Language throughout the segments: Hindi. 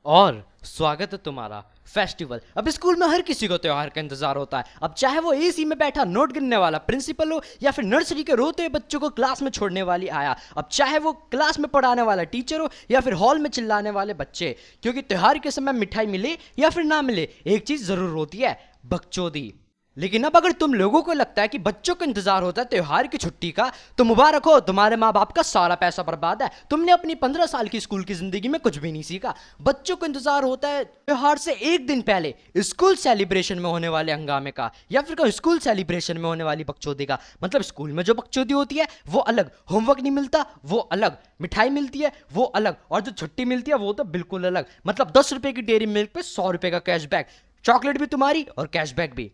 और स्वागत है तुम्हारा फेस्टिवल। अब स्कूल में हर किसी को त्योहार का इंतजार होता है। अब चाहे वो एसी में बैठा नोट गिनने वाला प्रिंसिपल हो या फिर नर्सरी के रोते हुए बच्चों को क्लास में छोड़ने वाली आया, अब चाहे वो क्लास में पढ़ाने वाला टीचर हो या फिर हॉल में चिल्लाने वाले बच्चे, क्योंकि त्योहार के समय मिठाई मिले या फिर ना मिले एक चीज जरूर होती है, बकचोदी। लेकिन अब अगर तुम लोगों को लगता है कि बच्चों को इंतजार होता है त्योहार की छुट्टी का, तो मुबारक हो, तुम्हारे माँ बाप का सारा पैसा बर्बाद है। तुमने अपनी 15 साल की स्कूल की जिंदगी में कुछ भी नहीं सीखा। बच्चों को इंतजार होता है त्योहार से एक दिन पहले स्कूल सेलिब्रेशन में होने वाले हंगामे का, या फिर स्कूल सेलिब्रेशन में होने वाली बकचोदी का। मतलब स्कूल में जो बकचोदी होती है वो अलग, होमवर्क नहीं मिलता वो अलग, मिठाई मिलती है वो अलग, और जो छुट्टी मिलती है वो तो बिल्कुल अलग। मतलब 10 रुपए की डेयरी मिल्क पे 100 रुपए का कैशबैक, चॉकलेट भी तुम्हारी और कैशबैक भी।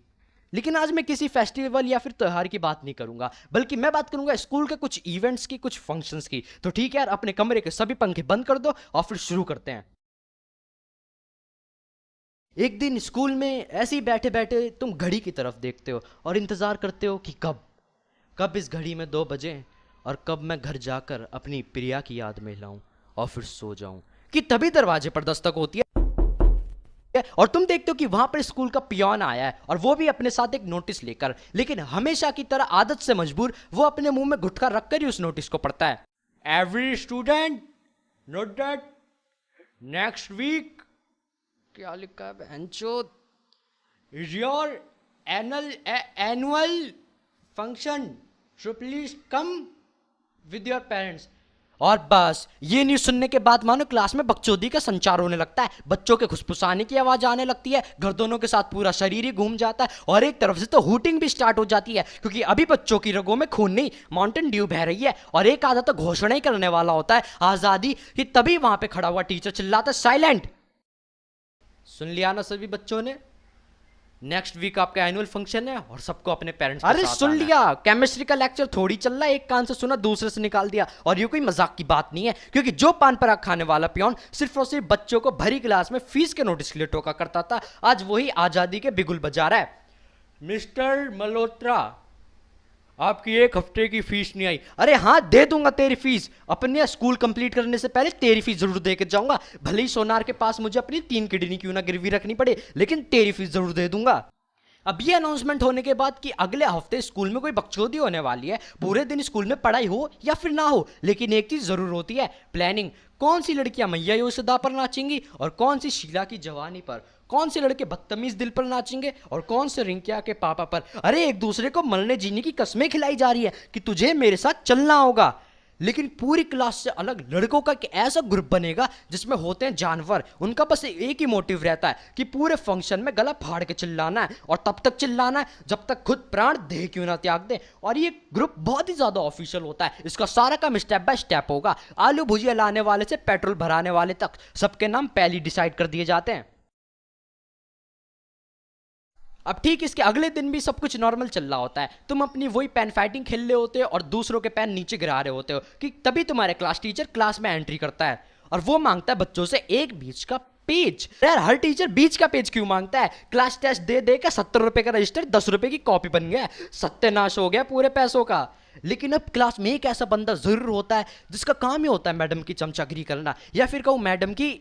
लेकिन आज मैं किसी फेस्टिवल या फिर त्योहार की बात नहीं करूंगा, बल्कि मैं बात करूंगा स्कूल के कुछ इवेंट्स की, कुछ फंक्शंस की। तो ठीक है यार, अपने कमरे के सभी पंखे बंद कर दो और फिर शुरू करते हैं। एक दिन स्कूल में ऐसे ही बैठे बैठे तुम घड़ी की तरफ देखते हो और इंतजार करते हो कि कब कब इस घड़ी में 2 बजे और कब मैं घर जाकर अपनी प्रिया की याद में हिलाऊं और फिर सो जाऊं। कि तभी दरवाजे पर दस्तक होती है और तुम देखते हो कि वहां पर स्कूल का पियोन आया है, और वो भी अपने साथ एक नोटिस लेकर। लेकिन हमेशा की तरह आदत से मजबूर वो अपने मुंह में गुटखा रखकर ही उस नोटिस को पढ़ता है। Every student note that next week, क्या लिखा है बहनचोद, is your annual function, so please come with your parents. और बस ये न्यूज सुनने के बाद मानो क्लास में बकचोदी का संचार होने लगता है। बच्चों के खुसफुसाने की आवाज आने लगती है, गर्दनों के साथ पूरा शरीर ही घूम जाता है, और एक तरफ से तो हूटिंग भी स्टार्ट हो जाती है, क्योंकि अभी बच्चों की रगों में खून नहीं, माउंटेन ड्यू बह रही है। और एक आधा तो घोषणा ही करने वाला होता है आजादी की, तभी वहां पे खड़ा हुआ टीचर चिल्लाता है, साइलेंट। सुन लिया ना सभी बच्चों ने, नेक्स्ट वीक आपका एनुअल फंक्शन है और सबको अपने पेरेंट्स के साथ सुन लिया। केमिस्ट्री का लेक्चर थोड़ी चल रहा है, एक कान से सुना दूसरे से निकाल दिया। और ये कोई मजाक की बात नहीं है, क्योंकि जो पान पराग खाने वाला पियोन सिर्फ और सिर्फ बच्चों को भरी क्लास में फीस के नोटिस के लिए टोका करता था, आज वही आजादी के बिगुल बजा रहा है। मिस्टर मल्होत्रा, आपकी 1 हफ्ते की फीस नहीं आई। अरे हाँ, दे दूंगा तेरी फीस, अपने स्कूल कंप्लीट करने से पहले तेरी फीस जरूर दे के जाऊंगा। भले ही सोनार के पास मुझे अपनी 3 किडनी क्यों ना गिरवी रखनी पड़े, लेकिन तेरी फीस जरूर दे दूंगा। अब ये अनाउंसमेंट होने के बाद कि अगले हफ्ते स्कूल में कोई बकचोदी होने वाली है, पूरे दिन स्कूल में पढ़ाई हो या फिर ना हो, लेकिन एक चीज जरूर होती है, प्लानिंग। कौन सी लड़कियां मैया योशिदा पर नाचेंगी और कौन सी शीला की जवानी पर, कौन से लड़के बदतमीज दिल पर नाचेंगे और कौन से रिंकिया के पापा पर। अरे एक दूसरे को मरने जीने की कस्में खिलाई जा रही है कि तुझे मेरे साथ चलना होगा। लेकिन पूरी क्लास से अलग लड़कों का एक ऐसा ग्रुप बनेगा जिसमें होते हैं जानवर। उनका बस एक ही मोटिव रहता है कि पूरे फंक्शन में गला फाड़ के चिल्लाना है, और तब तक चिल्लाना है जब तक खुद प्राण देह क्यों ना त्याग दे। और ये ग्रुप बहुत ही ज्यादा ऑफिशियल होता है, इसका सारा काम स्टेप बाय स्टेप होगा। आलू भुजिया लाने वाले से पेट्रोल भराने वाले तक सबके नाम पहले डिसाइड कर दिए जाते हैं। अब ठीक इसके अगले दिन भी सब कुछ नॉर्मल चल रहा होता है। तुम अपनी वही पेन फाइटिंग खेल रहे होते हो और दूसरों के पेन नीचे गिरा रहे होते हो कि तभी तुम्हारे क्लास टीचर क्लास में एंट्री करता है और वो मांगता है बच्चों से एक बीच का पेज। यार हर टीचर बीच का पेज क्यों मांगता है? क्लास टेस्ट दे दे के 70 रुपए का रजिस्टर 10 रुपए की कॉपी बन गया, सत्यानाश हो गया पूरे पैसों का। लेकिन अब क्लास में एक ऐसा बंदा जरूर होता है जिसका काम ही होता है मैडम की चमचागिरी करना, या फिर कहूँ मैडम की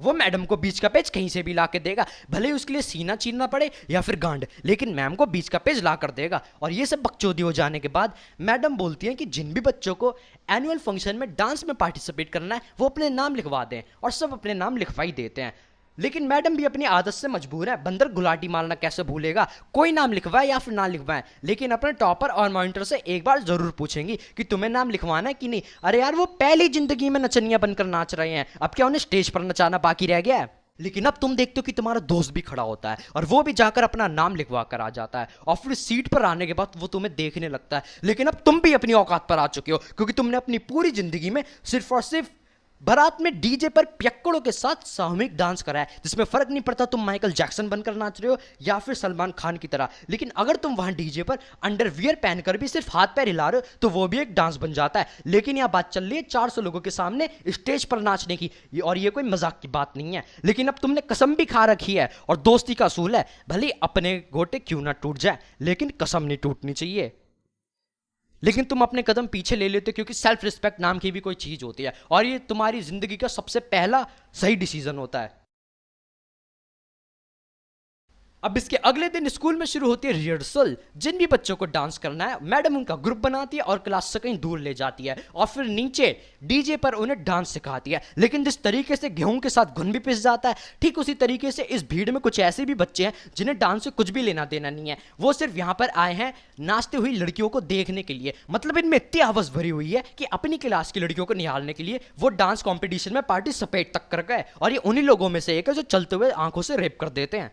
वो मैडम को बीच का पेज कहीं से भी ला के देगा, भले ही उसके लिए सीना चीरना पड़े या फिर गांड, लेकिन मैम को बीच का पेज ला कर देगा। और ये सब बकचोदी हो जाने के बाद मैडम बोलती हैं कि जिन भी बच्चों को एनुअल फंक्शन में डांस में पार्टिसिपेट करना है वो अपने नाम लिखवा दें, और सब अपने नाम लिखवा ही देते हैं। लेकिन मैडम भी अपनी आदत से मजबूर है, बंदर गुलाटी मारना कैसे भूलेगा। कोई नाम लिखवाए या फिर ना लिखवाए, लेकिन अपने टॉपर और मॉनिटर से एक बार जरूर पूछेंगी कि तुम्हें नाम लिखवाना है कि नहीं। अरे यार वो पहली जिंदगी में नचनिया बनकर नाच रहे हैं, अब क्या उन्हें स्टेज पर नचाना बाकी रह गया है? लेकिन अब तुम देखते हो कि तुम्हारा दोस्त भी खड़ा होता है और वो भी जाकर अपना नाम लिखवा कर आ जाता है, और फिर सीट पर आने के बाद वो तुम्हें देखने लगता है। लेकिन अब तुम भी अपनी औकात पर आ चुके हो, क्योंकि तुमने अपनी पूरी जिंदगी में सिर्फ और सिर्फ बारात में डीजे पर पियक्कड़ों के साथ सामूहिक डांस करा है, जिसमें फर्क नहीं पड़ता तुम माइकल जैक्सन बनकर नाच रहे हो या फिर सलमान खान की तरह। लेकिन अगर तुम वहां डीजे पर अंडरवियर पहनकर भी सिर्फ हाथ पैर हिला रहे हो तो वो भी एक डांस बन जाता है। लेकिन यह बात चल रही है 400 लोगों के सामने स्टेज पर नाचने की, और ये कोई मजाक की बात नहीं है। लेकिन अब तुमने कसम भी खा रखी है, और दोस्ती का असूल है, भले अपने गोटे क्यों ना टूट जाए लेकिन कसम नहीं टूटनी चाहिए। लेकिन तुम अपने कदम पीछे ले लेते हो, क्योंकि सेल्फ रिस्पेक्ट नाम की भी कोई चीज होती है, और ये तुम्हारी जिंदगी का सबसे पहला सही डिसीजन होता है। अब इसके अगले दिन स्कूल में शुरू होती है रिहर्सल। जिन भी बच्चों को डांस करना है, मैडम उनका ग्रुप बनाती है और क्लास से कहीं दूर ले जाती है, और फिर नीचे डीजे पर उन्हें डांस सिखाती है। लेकिन जिस तरीके से गेहूं के साथ घुन भी पिस जाता है, ठीक उसी तरीके से इस भीड़ में कुछ ऐसे भी बच्चे हैं जिन्हें डांस से कुछ भी लेना देना नहीं है। वो सिर्फ यहाँ पर आए हैं नाचती हुई लड़कियों को देखने के लिए। मतलब इनमें इतनी हवस भरी हुई है कि अपनी क्लास की लड़कियों को निहारने के लिए वो डांस कॉम्पिटिशन में पार्टिसिपेट तक कर गए, और ये उन्हीं लोगों में से एक है जो चलते हुए आंखों से रेप कर देते हैं।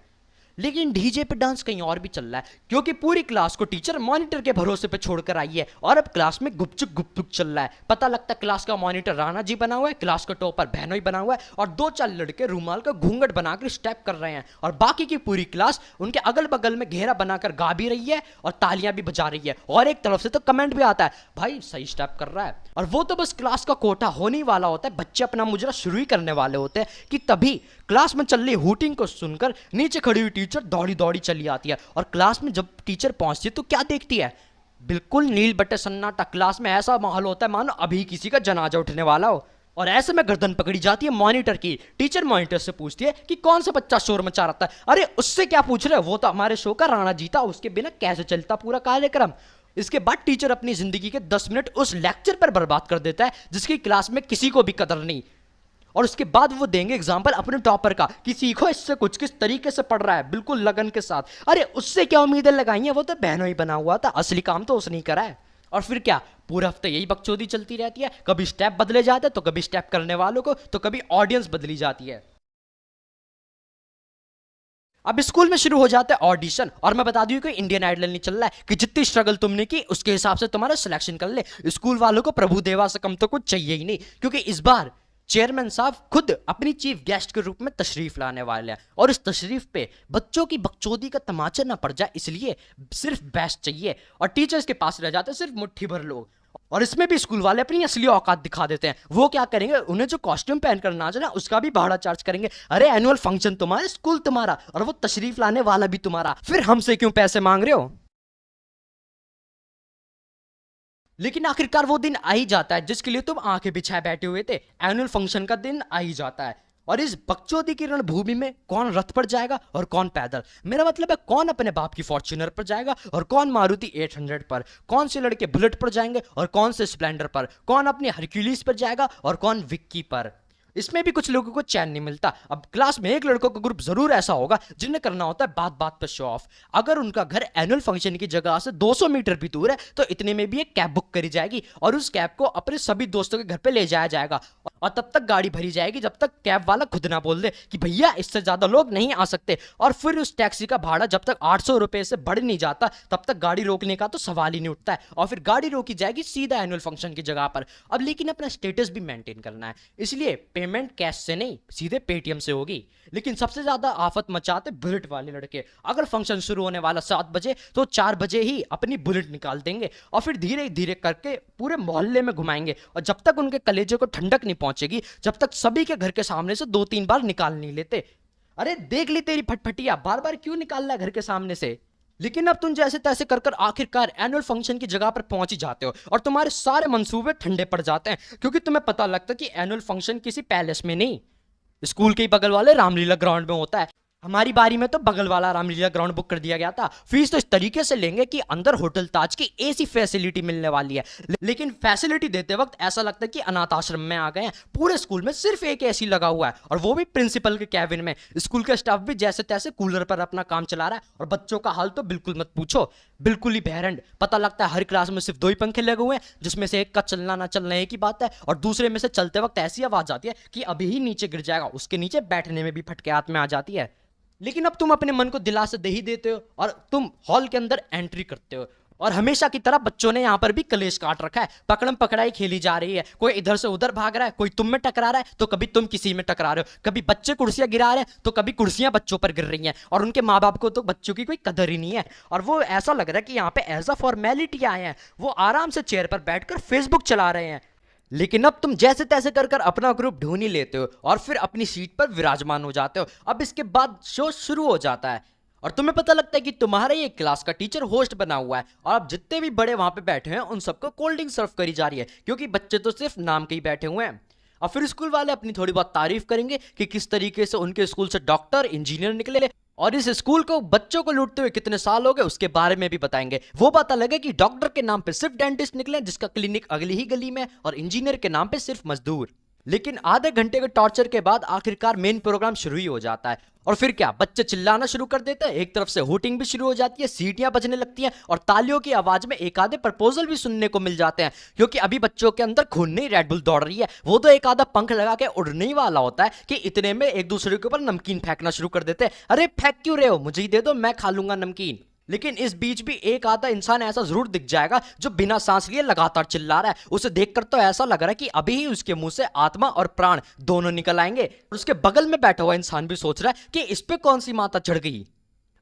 लेकिन डीजे पे डांस कहीं और भी चल रहा है, क्योंकि पूरी क्लास को टीचर मॉनिटर के भरोसे पे छोड़कर आई है, और अब क्लास में गुपचुप चल रहा है। पता लगता है क्लास का मॉनिटर राणा जी बना हुआ है, क्लास का टॉपर बहनोई बना हुआ है, और दो चार लड़के रूमाल का घूंघट बनाकर स्टेप कर रहे हैं, और बाकी की पूरी क्लास उनके अगल बगल में घेरा बनाकर गा भी रही है और तालियां भी बजा रही है। और एक तरफ से तो कमेंट भी आता है, भाई सही स्टेप कर रहा है। और वो तो बस क्लास का कोटा होने ही वाला होता है, बच्चे अपना मुजरा शुरू ही करने वाले होते हैं, कि तभी क्लास में चल रही हूटिंग को सुनकर नीचे खड़ी हुई टीचर दौड़ी दौड़ी चली आती है। और क्लास में जब टीचर पहुंचती है तो क्या देखती है? बिल्कुल नील बट्टे सन्नाटा। क्लास में ऐसा माहौल होता है मानो अभी किसी का जनाजा उठने वाला हो। और ऐसे में गर्दन पकड़ी जाती है मॉनिटर की। टीचर मॉनिटर से पूछती है कि कौन सा बच्चा शोर मचा रहा था। अरे उससे क्या पूछ रहे हो, वो तो हमारे शो का राणा जी था, उसके बिना कैसे चलता पूरा कार्यक्रम। इसके बाद टीचर अपनी जिंदगी के 10 मिनट उस लेक्चर पर बर्बाद कर देता है जिसकी क्लास में किसी को भी कदर नहीं। और उसके बाद वो देंगे एग्जाम्पल अपने टॉपर का कि सीखो इससे कुछ, किस तरीके से पढ़ रहा है, बिल्कुल लगन के साथ। अरे उससे क्या उम्मीदें लगाई हैं, वो तो बहनों ही बना हुआ था, असली काम तो उसने ही करा है। और फिर क्या, पूरे हफ्ते यही बकचोदी चलती रहती है। कभी स्टेप बदले जाते हैं, तो कभी स्टेप करने वालों को, तो कभी ऑडियंस बदली जाती है। अब स्कूल में शुरू हो जाता है ऑडिशन, और मैं बता दूं कि इंडियन आइडल नहीं चल रहा है कि जितनी स्ट्रगल तुमने की उसके हिसाब से तुम्हारा सिलेक्शन कर ले। स्कूल वालों को प्रभु देवा से कम तो कुछ चाहिए ही नहीं, क्योंकि इस बार चेयरमैन साहब खुद अपनी चीफ गेस्ट के रूप में तशरीफ लाने वाले हैं। और इस तशरीफ पे बच्चों की बकचोदी का तमाचा ना पड़ जाए, इसलिए सिर्फ बेस्ट चाहिए, और टीचर्स के पास रह जाते हैं सिर्फ मुट्ठी भर लोग। और इसमें भी स्कूल वाले अपनी असली औकात दिखा देते हैं। वो क्या करेंगे, उन्हें जो कॉस्ट्यूम पहनकर नाचना उसका भी भाड़ा चार्ज करेंगे। अरे एनुअल फंक्शन तुम्हारा, स्कूल तुम्हारा, और वो तशरीफ लाने वाला भी तुम्हारा, फिर हमसे क्यों पैसे मांग रहे हो? लेकिन आखिरकार वो दिन आ ही जाता है जिसके लिए तुम आंखें बिछाए बैठे हुए थे। एनुअल फंक्शन का दिन आ ही जाता है, और इस बकचोदी की रणभूमि में कौन रथ पर जाएगा और कौन पैदल। मेरा मतलब है कौन अपने बाप की फॉर्च्यूनर पर जाएगा और कौन मारुति 800 पर, कौन से लड़के बुलेट पर जाएंगे और कौन से स्प्लेंडर पर, कौन अपने हरक्यूलिस पर जाएगा और कौन विक्की पर। इसमें भी कुछ लोगों को चैन नहीं मिलता। अब क्लास में एक लड़कों का ग्रुप जरूर ऐसा होगा जिन्हें करना होता है बात बात पर शो ऑफ। अगर उनका घर एनुअल फंक्शन की जगह से 200 मीटर भी दूर है तो इतने में भी एक कैब बुक करी जाएगी, और उस कैब को अपने सभी दोस्तों के घर पे ले जाया जाएगा, और तब तक गाड़ी भरी जाएगी जब तक कैब वाला खुद ना बोल दे कि भैया इससे ज्यादा लोग नहीं आ सकते। और फिर उस टैक्सी का भाड़ा जब तक 800 रुपए से बढ़ नहीं जाता तब तक गाड़ी रोकने का तो सवाल ही नहीं उठता है, और फिर गाड़ी रोकी जाएगी सीधा एनुअल फंक्शन की जगह पर। अब लेकिन अपना स्टेटस भी मेंटेन करना है, इसलिए पेमेंट कैश से नहीं सीधे पेटीएम से होगी। लेकिन सबसे ज्यादा आफत मचाते बुलेट वाले लड़के। अगर फंक्शन शुरू होने वाला 7 बजे तो 4 बजे ही अपनी बुलेट निकाल देंगे, और फिर धीरे धीरे करके पूरे मोहल्ले में घुमाएंगे, और जब तक उनके कलेजे को ठंडक नहीं पहुंचेगी, जब तक सभी के घर के सामने से 2-3 बार निकाल नहीं लेते। अरे देख ली तेरी फटफटिया, बार बार क्यों निकाल रहा है घर के सामने से। लेकिन अब तुम जैसे तैसे कर कर आखिरकार एनुअल फंक्शन की जगह पर पहुंच ही जाते हो, और तुम्हारे सारे मंसूबे ठंडे पड़ जाते हैं, क्योंकि तुम्हें पता लगता है कि एनुअल फंक्शन किसी पैलेस में नहीं, स्कूल के ही बगल वाले रामलीला ग्राउंड में होता है। हमारी बारी में तो बगल वाला रामलीला ग्राउंड बुक कर दिया गया था। फीस तो इस तरीके से लेंगे कि अंदर होटल ताज की एसी फैसिलिटी मिलने वाली है, लेकिन फैसिलिटी देते वक्त ऐसा लगता है कि अनाथ आश्रम में आ गए हैं। पूरे स्कूल में सिर्फ एक एसी लगा हुआ है, और वो भी प्रिंसिपल के कैबिन में। स्कूल का स्टाफ भी जैसे तैसे कूलर पर अपना काम चला रहा है, और बच्चों का हाल तो बिल्कुल मत पूछो, बिल्कुल ही बहरंड। पता लगता है हर क्लास में सिर्फ 2 ही पंखे लगे हुए हैं, जिसमें से एक का चलना ना चलना एक ही बात है, और दूसरे में से चलते वक्त ऐसी आवाज आती है कि अभी ही नीचे गिर जाएगा, उसके नीचे बैठने में भी फटके हाथ में आ जाती है। लेकिन अब तुम अपने मन को दिलासा दे ही देते हो, और तुम हॉल के अंदर एंट्री करते हो, और हमेशा की तरह बच्चों ने यहां पर भी कलेश काट रखा है। पकड़म पकड़ाई खेली जा रही है, कोई इधर से उधर भाग रहा है, कोई तुम में टकरा रहा है तो कभी तुम किसी में टकरा रहे हो, कभी बच्चे कुर्सियां गिरा रहे हैं तो कभी कुर्सियां बच्चों पर गिर रही हैं, और उनके माँ बाप को तो बच्चों की कोई कदर ही नहीं है। और वो ऐसा लग रहा है कि यहाँ पे एज अ फॉर्मेलिटी आए हैं, वो आराम से चेयर पर बैठकर फेसबुक चला रहे हैं। लेकिन अब तुम जैसे तैसे कर कर अपना ग्रुप ढूंढ ही लेते हो, और फिर अपनी सीट पर विराजमान हो जाते हो। अब इसके बाद शो शुरू हो जाता है, और तुम्हें पता लगता है कि तुम्हारा ये क्लास का टीचर होस्ट बना हुआ है और अब जितने भी बड़े वहां पे बैठे हैं उन सबको कोल्ड ड्रिंक सर्व करी जा रही है, क्योंकि बच्चे तो सिर्फ नाम के ही बैठे हुए हैं। और फिर स्कूल वाले अपनी थोड़ी बहुत तारीफ करेंगे कि किस तरीके से उनके स्कूल से डॉक्टर इंजीनियर निकले, और इस स्कूल को बच्चों को लूटते हुए कितने साल हो गए उसके बारे में भी बताएंगे। वो बात अलग है कि डॉक्टर के नाम पे सिर्फ डेंटिस्ट निकले जिसका क्लिनिक अगली ही गली में, और इंजीनियर के नाम पे सिर्फ मजदूर। लेकिन आधे घंटे के टॉर्चर के बाद आखिरकार मेन प्रोग्राम शुरू ही हो जाता है। और फिर क्या, बच्चे चिल्लाना शुरू कर देते हैं, एक तरफ से हूटिंग भी शुरू हो जाती है, सीटियां बजने लगती हैं और तालियों की आवाज में एक आधे प्रपोजल भी सुनने को मिल जाते हैं, क्योंकि अभी बच्चों के अंदर खून नहीं रेड बुल दौड़ रही है, वो तो एक आधा पंख लगा के उड़ने ही वाला होता है कि इतने में एक दूसरे के ऊपर नमकीन फेंकना शुरू कर देते हैं। अरे फेंक क्यों रहे हो, मुझे ही दे दो, मैं खा लूंगा नमकीन। लेकिन इस बीच भी एक आधा इंसान ऐसा जरूर दिख जाएगा जो बिना सांस लिए लगातार चिल्ला रहा है। उसे देखकर तो ऐसा लग रहा है कि अभी ही उसके मुंह से आत्मा और प्राण दोनों निकल आएंगे। और उसके बगल में बैठा हुआ इंसान भी सोच रहा है कि इस पे कौन सी माता चढ़ गई।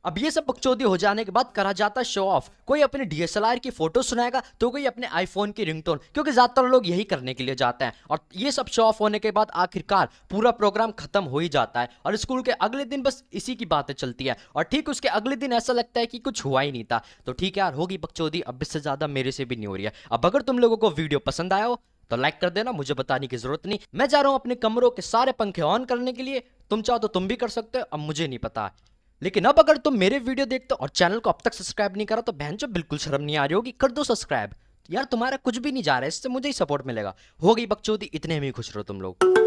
अब ये सब बकचोदी हो जाने के बाद करा जाता है शो ऑफ। कोई अपने डीएसएलआर की फोटो सुनाएगा तो कोई अपने आईफोन की रिंगटोन, क्योंकि ज्यादातर लोग यही करने के लिए जाते हैं। और ये सब शो ऑफ होने के बाद आखिरकार पूरा प्रोग्राम खत्म हो ही जाता है और स्कूल के अगले दिन बस इसी की बातें चलती है। और ठीक उसके अगले दिन ऐसा लगता है कि कुछ हुआ ही नहीं था। तो ठीक है यार, होगी बकचोदी, अब इससे ज्यादा मेरे से भी नहीं हो रही है। अब अगर तुम लोगों को वीडियो पसंद आया हो तो लाइक कर देना, मुझे बताने की जरूरत नहीं। मैं जा रहा हूं अपने कमरों के सारे पंखे ऑन करने के लिए, तुम चाहो तो तुम भी कर सकते हो, अब मुझे नहीं पता। लेकिन अब अगर तुम मेरे वीडियो देखते हो और चैनल को अब तक सब्सक्राइब नहीं करा तो बहन जो बिल्कुल शर्म नहीं आ रही होगी, कर दो सब्सक्राइब यार, तुम्हारा कुछ भी नहीं जा रहा है, इससे मुझे ही सपोर्ट मिलेगा। हो गई बकचोदी, इतने में ही खुश रहो तुम लोग।